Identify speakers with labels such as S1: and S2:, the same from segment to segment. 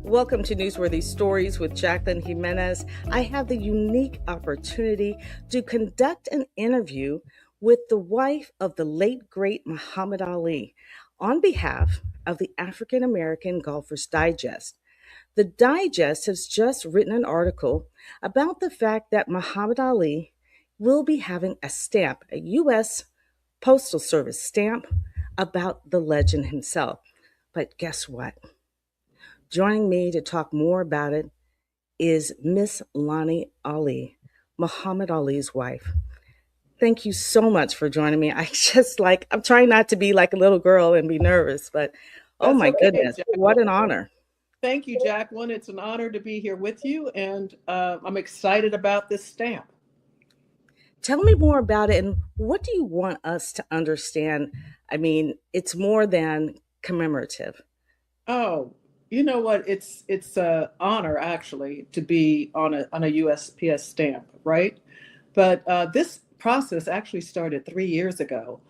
S1: Welcome to Newsworthy Stories with Jacqueline Jimenez. I have the unique opportunity to conduct an interview with the wife of the late, great Muhammad Ali on behalf of the African American Golfers Digest. The Digest has just written an article about the fact that Muhammad Ali will be having a stamp, a U.S. Postal Service stamp about the legend himself. But guess what? Joining me to talk more about it is Miss Lonnie Ali, Muhammad Ali's wife. Thank you so much for joining me. I'm trying not to be like a little girl and be nervous, but oh
S2: That's
S1: my
S2: okay,
S1: goodness, what
S2: Jacqueline.
S1: an honor.
S2: Thank you, Jacqueline. It's an honor to be here with you, and I'm excited about this stamp.
S1: Tell me more about it and what do you want us to understand? I mean, it's more than commemorative.
S2: Oh, you know what? It's an honor actually to be on a USPS stamp, right? But this process actually started 3 years ago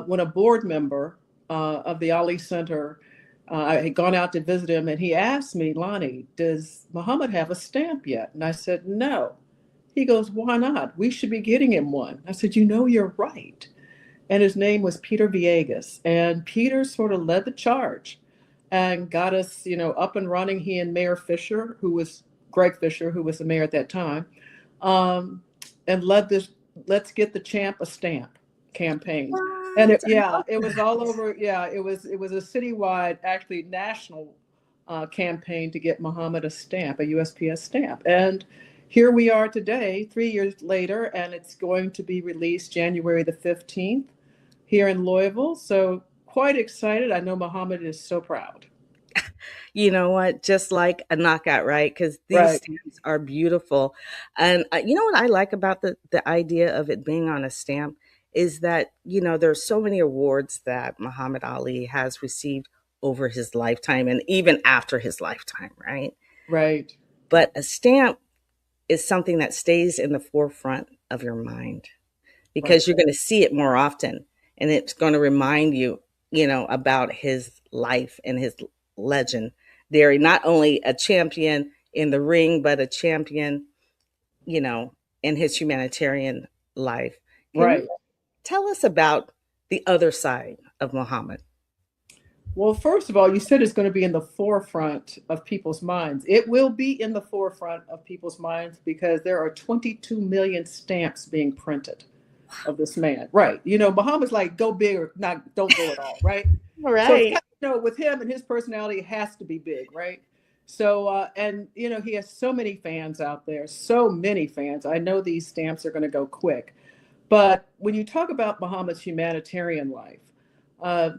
S2: when a board member of the Ali Center. I had gone out to visit him, and he asked me, Lonnie, does Muhammad have a stamp yet? And I said, no. He goes, why not? We should be getting him one. I said, you're right. And his name was Peter Villegas. And Peter sort of led the charge and got us, up and running. He and Mayor Fisher, who was Greg Fisher, who was the mayor at that time, um, and led this "Let's Get the Champ a Stamp" campaign. And
S1: What? I love
S2: it was all
S1: that.
S2: over. Yeah, it was a citywide, actually national campaign to get Muhammad a stamp, a USPS stamp. And here we are today, 3 years later, and it's going to be released January the 15th here in Louisville. So quite excited. I know Muhammad is so proud.
S1: You know what? Just like a knockout, right? Because these
S2: Right.
S1: stamps are beautiful. And you know what I like about the idea of it being on a stamp is that, there's so many awards that Muhammad Ali has received over his lifetime and even after his lifetime, right?
S2: Right.
S1: But a stamp is something that stays in the forefront of your mind
S2: Right.
S1: because you're going to see it more often and it's going to remind you, about his life and his legend. There, not only a champion in the ring, but a champion, you know, in his humanitarian life. Can you
S2: Right.
S1: tell us about the other side of Muhammad?
S2: Well, first of all, you said it's going to be in the forefront of people's minds. It will be in the forefront of people's minds because there are 22 million stamps being printed of this man. Right. Muhammad's like, go big or not, don't go at all. Right. So it's kind
S1: Right.
S2: of, with him and his personality, it has to be big. Right. So, and, he has so many fans out there, so many fans. I know these stamps are going to go quick. But when you talk about Muhammad's humanitarian life, uh,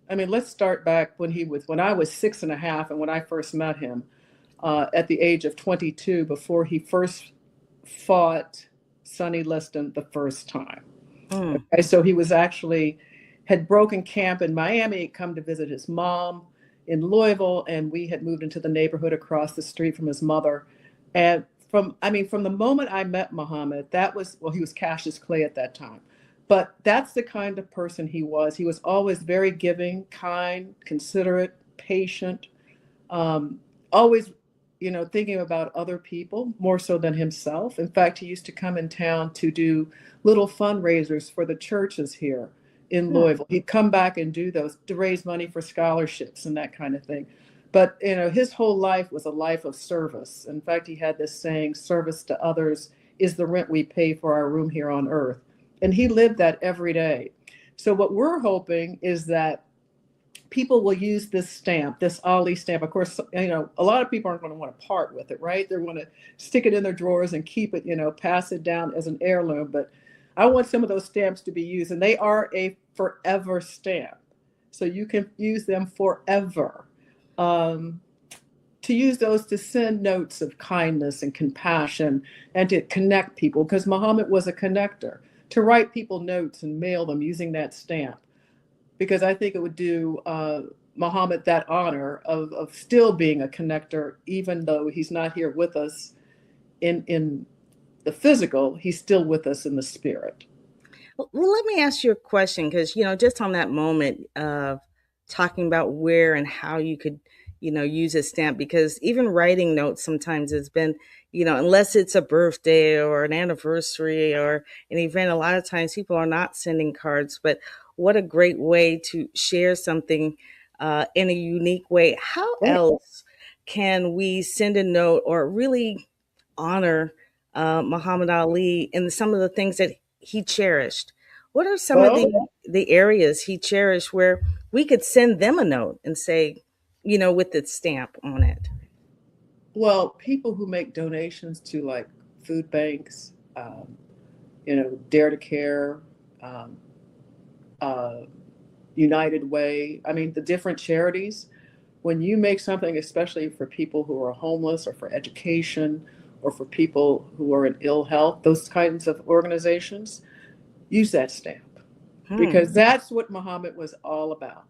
S2: I mean, let's start back when I was 6 and a half, and when I first met him at the age of 22, before he first fought Sonny Liston the first time.
S1: Mm.
S2: Okay, so he was actually had broken camp in Miami, come to visit his mom in Louisville, and we had moved into the neighborhood across the street from his mother. And from the moment I met Muhammad, he was Cassius Clay at that time. But that's the kind of person he was. He was always very giving, kind, considerate, patient, um, always, thinking about other people more so than himself. In fact, he used to come in town to do little fundraisers for the churches here in
S1: Mm.
S2: Louisville. He'd come back and do those to raise money for scholarships and that kind of thing. But his whole life was a life of service. In fact, he had this saying, "Service to others is the rent we pay for our room here on earth." And he lived that every day. So what we're hoping is that people will use this stamp, this Ali stamp. Of course, a lot of people aren't going to want to part with it, right? They're going to stick it in their drawers and keep it, pass it down as an heirloom. But I want some of those stamps to be used, and they are a forever stamp. So you can use them forever. Um, to use those to send notes of kindness and compassion and to connect people, because Muhammad was a connector, to write people notes and mail them using that stamp because I think it would do Muhammad that honor of still being a connector, even though he's not here with us in the physical, he's still with us in the spirit.
S1: Well, let me ask you a question because, just on that moment of talking about where and how you could use a stamp, because even writing notes sometimes has been, unless it's a birthday or an anniversary or an event, a lot of times people are not sending cards. But what a great way to share something in a unique way. How
S2: Right.
S1: else can we send a note or really honor Muhammad Ali and some of the things that he cherished? What are some of
S2: Well,
S1: the areas he cherished where we could send them a note and say, with its stamp on it?
S2: well, people who make donations to like food banks, Dare to Care, um, uh, United Way. I mean, the different charities. When you make something, especially for people who are homeless or for education or for people who are in ill health, those kinds of organizations, use that stamp
S1: Hmm.
S2: because that's what Muhammad was all about.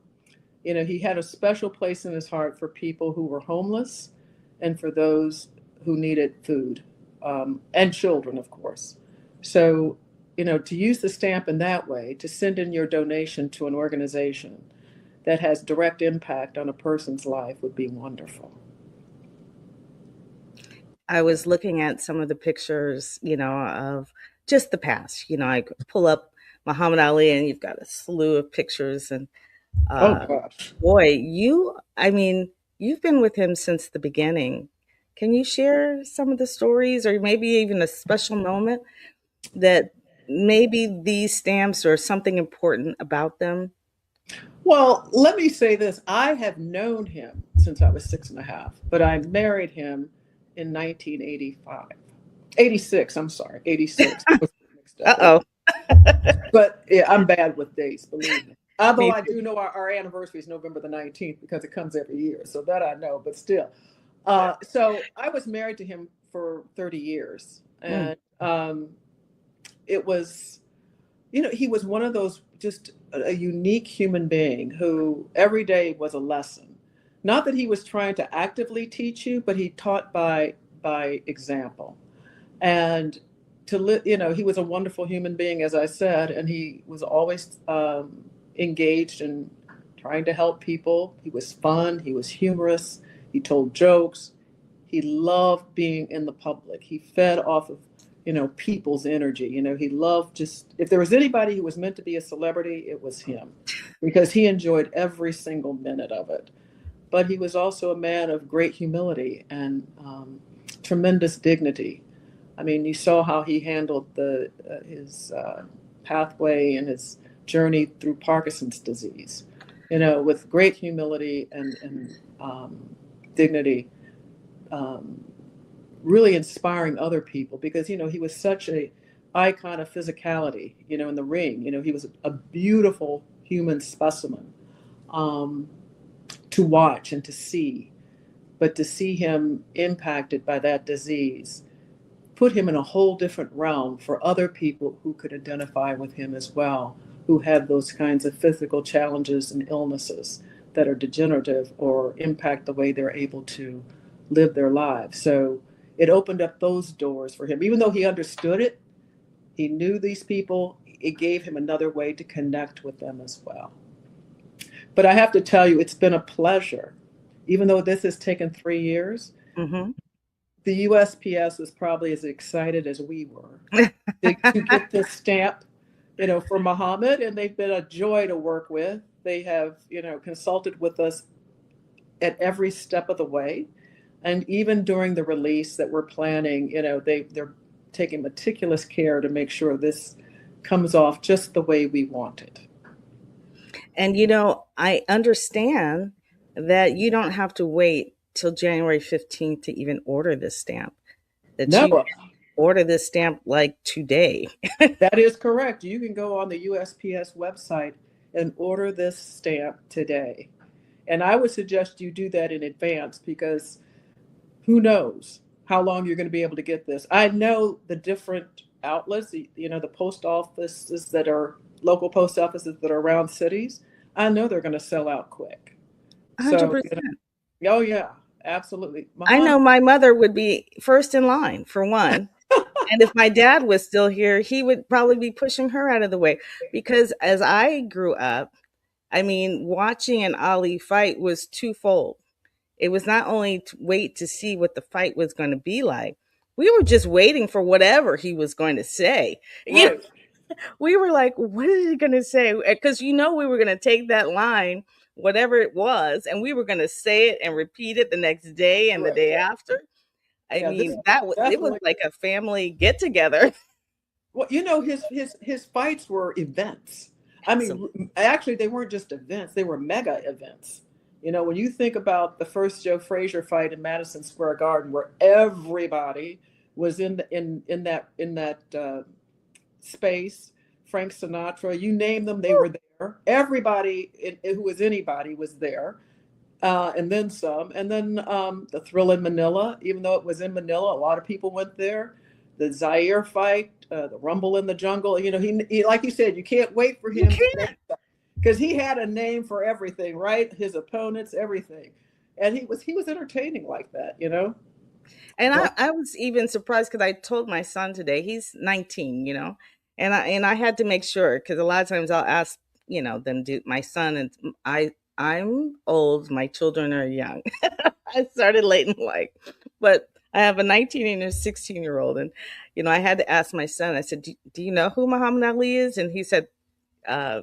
S2: He had a special place in his heart for people who were homeless and for those who needed food, and children, of course. So, to use the stamp in that way, to send in your donation to an organization that has direct impact on a person's life would be wonderful.
S1: I was looking at some of the pictures, of just the past. I could pull up Muhammad Ali and you've got a slew of pictures. And
S2: Oh,
S1: uh,
S2: gosh.
S1: boy, I mean, you've been with him since the beginning. Can you share some of the stories or maybe even a special moment that maybe these stamps or something important about them?
S2: Well, let me say this. I have known him since I was 6.5, but I married him in 1985. 86, I'm sorry, 86. I was mixed up.
S1: Uh-oh.
S2: But yeah, I'm bad with dates, believe me. Although
S1: Me
S2: I
S1: too.
S2: do know our anniversary is November the 19th because it comes every year. So that I know, but still. So I was married to him for 30 years.
S1: Mm.
S2: And it was, he was one of those just a unique human being who every day was a lesson. Not that he was trying to actively teach you, but he taught by example. And he was a wonderful human being, as I said, and he was always engaged in trying to help people. He was fun, he was humorous, he told jokes, he loved being in the public. He fed off of, people's energy. He loved just, if there was anybody who was meant to be a celebrity, it was him because he enjoyed every single minute of it. But he was also a man of great humility and tremendous dignity. I mean, you saw how he handled his pathway and his journey through Parkinson's disease, with great humility and dignity, um, really inspiring other people because, he was such a icon of physicality, in the ring. He was a beautiful human specimen um, to watch and to see, but to see him impacted by that disease put him in a whole different realm for other people who could identify with him as well, who had those kinds of physical challenges and illnesses that are degenerative or impact the way they're able to live their lives. So it opened up those doors for him. Even though he understood it, he knew these people, it gave him another way to connect with them as well. But I have to tell you, it's been a pleasure. Even though this has taken 3 years,
S1: Hmm.
S2: the USPS is probably as excited as we were to get this stamp, for Muhammad, and they've been a joy to work with. They have, consulted with us at every step of the way, and even during the release that we're planning, they're taking meticulous care to make sure this comes off just the way we want it.
S1: And I understand that you don't have to wait till January 15th to even order this stamp, that
S2: No,
S1: you order this stamp like today.
S2: that is correct. You can go on the USPS website and order this stamp today. And I would suggest you do that in advance because who knows how long you're going to be able to get this. I know the different outlets, the post offices that are local post offices that are around cities. I know they're going to sell out quick. So,
S1: 100%.
S2: oh yeah, absolutely.
S1: I
S2: Muhammad,
S1: know my mother would be first in line for one. And if my dad was still here, he would probably be pushing her out of the way, because as I grew up, I mean, watching an Ali fight was twofold. it was not only to wait to see what the fight was going to be like, we were just waiting for whatever he was going to say. You know,
S2: Right.
S1: we were like, what is he going to say? Because we were going to take that line, whatever it was, and we were going to say it and repeat it the next day and the
S2: Right.
S1: day after. I
S2: Yeah, this
S1: mean,
S2: is
S1: it was
S2: definitely.
S1: like a family get together.
S2: Well, his fights were events. I
S1: Absolutely.
S2: mean, actually, they weren't just events; they were mega events. When you think about the first Joe Frazier fight in Madison Square Garden, where everybody was in that space, Frank Sinatra, you name them, they were there. Everybody who was anybody was there, and then some. And then the Thrill in Manila, even though it was in Manila, a lot of people went there. The Zaire fight, the Rumble in the Jungle. He like you said, you can't wait for
S1: You
S2: him to say,
S1: can't.
S2: because he had a name for everything, right? His opponents, everything, and he was entertaining like that.
S1: And
S2: Well,
S1: I was even surprised because I told my son today, he's 19, and I had to make sure because a lot of times I'll ask, them do my son and I'm old, my children are young. I started late in life, but I have a 19 and a 16-year-old, and I had to ask my son. I said, "Do you know who Muhammad Ali is?" And he said, uh,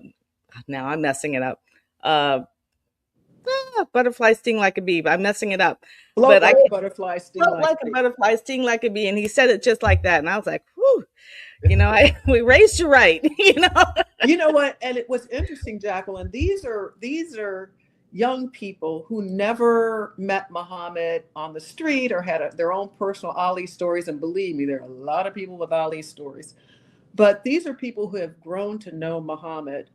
S1: "Now I'm messing it up. Uh, butterfly sting like a bee. I'm messing it up,
S2: float
S1: but I
S2: like a butterfly, sting
S1: float
S2: like
S1: like
S2: a
S1: a
S2: bee.
S1: butterfly, sting like a bee." And he said it just like that. And I was like, whew, we raised you right,
S2: You know what? And it was interesting, Jacqueline. These are young people who never met Muhammad on the street or had their own personal Ali stories. And believe me, there are a lot of people with Ali stories. But these are people who have grown to know Muhammad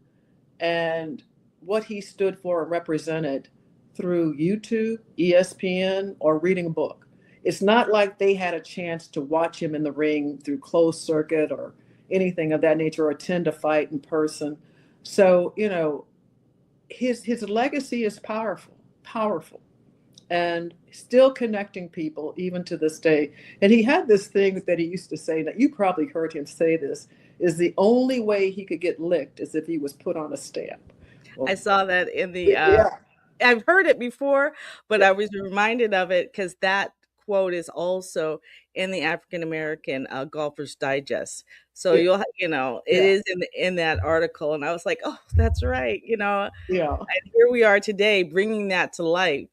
S2: and what he stood for and represented through YouTube, ESPN, or reading a book. It's not like they had a chance to watch him in the ring through closed circuit or anything of that nature, or attend a fight in person. So, his legacy is powerful, powerful, and still connecting people even to this day. And he had this thing that he used to say, that you probably heard him say this, is the only way he could get licked is if he was put on a stamp.
S1: I
S2: Well,
S1: saw that in the
S2: yeah,
S1: I've heard it before, but
S2: yeah,
S1: I was reminded of it because that quote is also in the African American Golfers Digest. So
S2: yeah,
S1: it
S2: yeah,
S1: is in that article, and I was like, oh, that's right,
S2: yeah.
S1: and here we are today bringing that to life.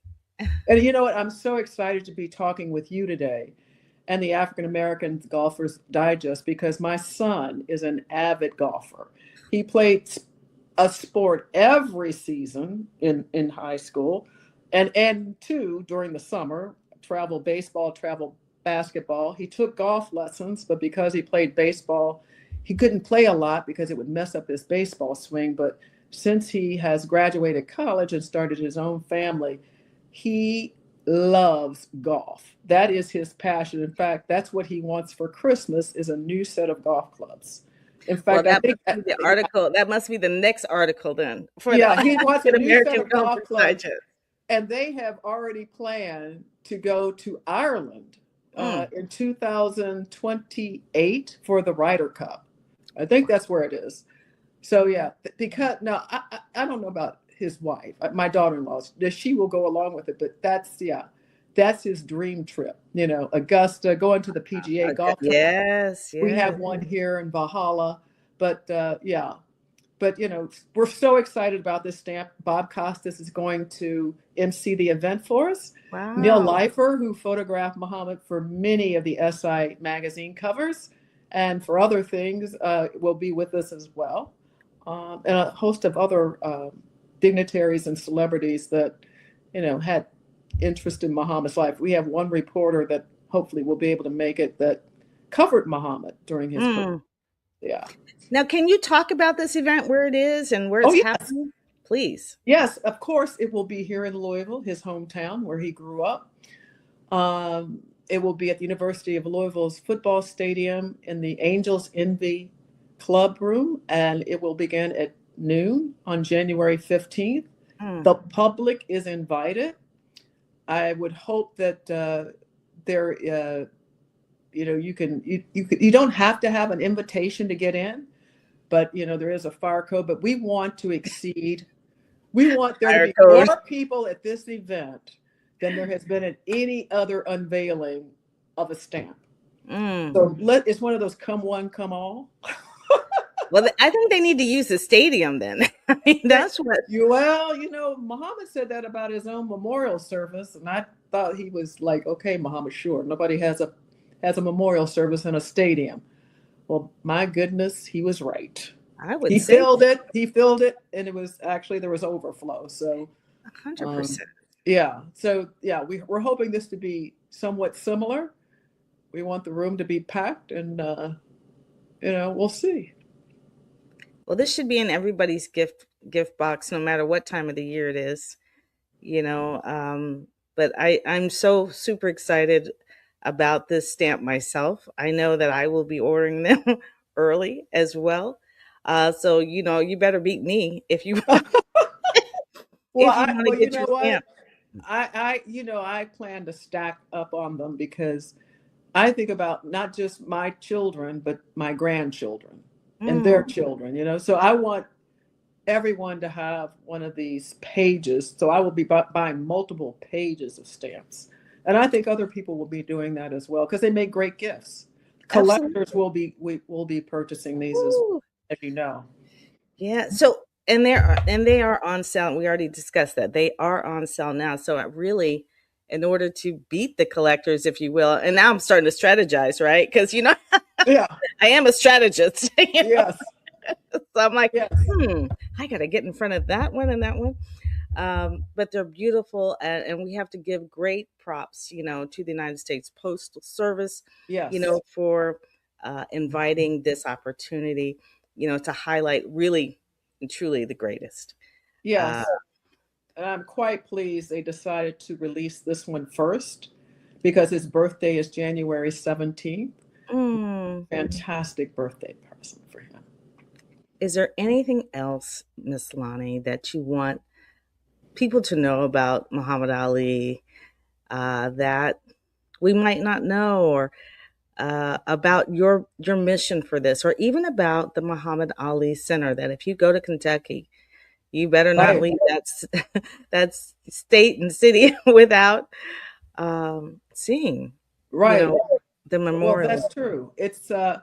S2: And you know what? I'm so excited to be talking with you today and the African American Golfers Digest, because my son is an avid golfer. He played a sport every season in high school, and two during the summer, travel baseball, travel basketball. He took golf lessons, but because he played baseball, he couldn't play a lot because it would mess up his baseball swing. But since he has graduated college and started his own family, he loves golf. That is his passion. In fact, that's what he wants for Christmas, is a new set of golf clubs. In
S1: Well,
S2: fact, I
S1: that
S2: think,
S1: must be the article. That must be the next article then for the
S2: yeah, he wants a
S1: African
S2: new set
S1: American
S2: of golf
S1: Golfers
S2: clubs,
S1: Digest.
S2: and they have already planned to go to Ireland
S1: Mm.
S2: in 2028 for the Ryder Cup. I think that's where it is. So yeah, because now I don't know about his wife, my daughter-in-law. She will go along with it, but that's his dream trip. Augusta, going to the PGA
S1: Okay.
S2: golf tournament.
S1: Yes,
S2: We
S1: yes.
S2: have one here in Valhalla, but yeah. But we're so excited about this stamp. Bob Costas is going to MC the event for us. Neil
S1: Wow.
S2: Leifer, who photographed Muhammad for many of the SI magazine covers and for other things, will be with us as well. And a host of other dignitaries and celebrities that had interest in Muhammad's life. We have one reporter that hopefully will be able to make it, that covered Muhammad during his birth.
S1: Mm.
S2: Yeah.
S1: Now, can you talk about this event, where it is and where
S2: Oh
S1: it's
S2: yes.
S1: happening? Please.
S2: Yes, of course, it will be here in Louisville, his hometown where he grew up. It will be at the University of Louisville's football stadium in the Angels Envy Club Room, and it will begin at noon on January 15th.
S1: Mm.
S2: The public is invited. I would hope that there, you don't have to have an invitation to get in, but there is a fire code. But we want to exceed. We want there to
S1: Fire
S2: be
S1: code.
S2: more people at this event than there has been at any other unveiling of a stamp.
S1: Mm.
S2: So it's one of those come one, come all.
S1: Well, I think they need to use the stadium then. I mean,
S2: They,
S1: that's what.
S2: well, Muhammad said that about his own memorial service, and I thought he was like, okay, Muhammad, sure. Nobody has a memorial service in a stadium. Well, my goodness, he was right.
S1: I would
S2: He
S1: say
S2: filled it. He filled it, and it was actually there was overflow. So, um,
S1: 100%.
S2: yeah. So yeah, we're hoping this to be somewhat similar. We want the room to be packed, and we'll see.
S1: Well, this should be in everybody's gift box, no matter what time of the year it is. You know, but I'm so super excited about this stamp myself. I know that I will be ordering them early as well. So you better beat me if you
S2: Well,
S1: if you want to
S2: you
S1: get
S2: know
S1: your
S2: what?
S1: stamp.
S2: I plan to stack up on them because I think about not just my children, but my grandchildren and their
S1: Mm,
S2: children, So I want everyone to have one of these pages. So I will be buying multiple pages of stamps. And I think other people will be doing that as well because they make great gifts. Collectors
S1: absolutely.
S2: will be purchasing these
S1: Ooh.
S2: as you know.
S1: Yeah. So and they are on sale. We already discussed that they are on sale now. So really, in order to beat the collectors, if you will, and now I'm starting to strategize, right? Because
S2: Yeah.
S1: I am a strategist.
S2: Yes.
S1: So I'm like,
S2: Yes.
S1: I got to get in front of that one and that one. But they're beautiful, and we have to give great props, to the United States Postal Service,
S2: Yes.
S1: for inviting this opportunity, to highlight really and truly the greatest. Uh,
S2: Yes. And I'm quite pleased they decided to release this one first because his birthday is January 17th.
S1: mm,
S2: Fantastic birthday present for him.
S1: is there anything else, Miss Lonnie, that you want people to know about Muhammad Ali that we might not know, or about your mission for this, or even about the Muhammad Ali Center? That if you go to Kentucky, you better not
S2: Right.
S1: leave that state and city without seeing, you
S2: Right.
S1: know, the
S2: Well,
S1: memorial.
S2: that's true. It's the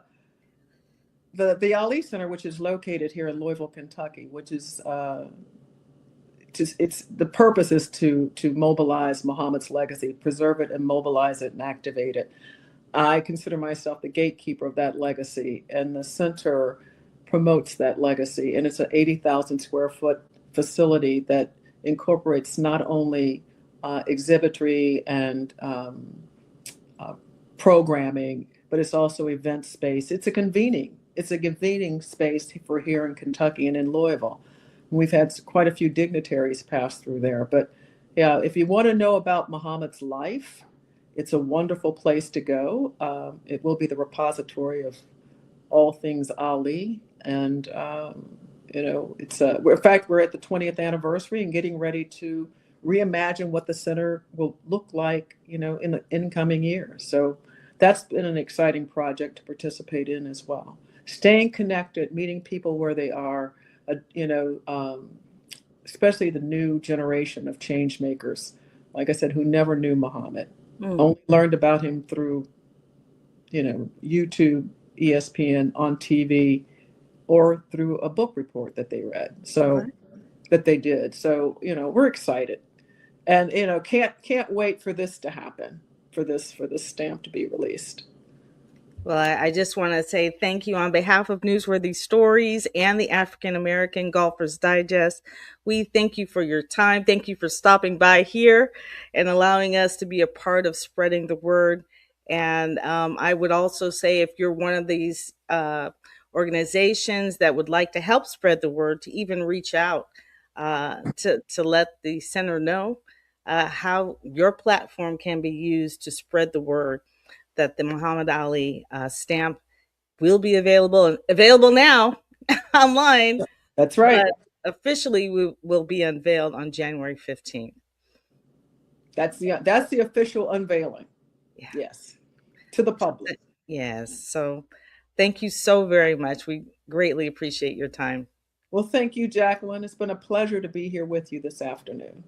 S2: Ali Center, which is located here in Louisville, Kentucky, which is it's the purpose is to mobilize Muhammad's legacy, preserve it, and mobilize it and activate it. I consider myself the gatekeeper of that legacy, and the center promotes that legacy. And it's an 80,000 square foot facility that incorporates not only exhibitry and uh, programming, but it's also event space. It's a convening space for here in Kentucky and in Louisville. We've had quite a few dignitaries pass through there. But yeah, if you want to know about Muhammad's life, it's a wonderful place to go. It will be the repository of all things Ali. And, in fact, we're at the 20th anniversary and getting ready to reimagine what the center will look like, in the incoming years. So that's been an exciting project to participate in as well. Staying connected, meeting people where they are, uh, you know, um, especially the new generation of change makers, like I said, who never knew Muhammad,
S1: Mm,
S2: only learned about him through, YouTube, ESPN, on TV, or through a book report that they read. So
S1: right.
S2: that they did. So, we're excited. And can't wait for this to happen, for this stamp to be released.
S1: Well, I just want to say thank you on behalf of Newsworthy Stories and the African American Golfers Digest. We thank you for your time. Thank you for stopping by here and allowing us to be a part of spreading the word. And I would also say, if you're one of these organizations that would like to help spread the word, to even reach out to let the center know how your platform can be used to spread the word that the Muhammad Ali stamp will be available now online,
S2: That's right.
S1: but officially will be unveiled on January 15th.
S2: That's the official unveiling.
S1: Yeah.
S2: Yes, to the public.
S1: Yes. So thank you so very much. We greatly appreciate your time.
S2: Well, thank you, Jacqueline. It's been a pleasure to be here with you this afternoon.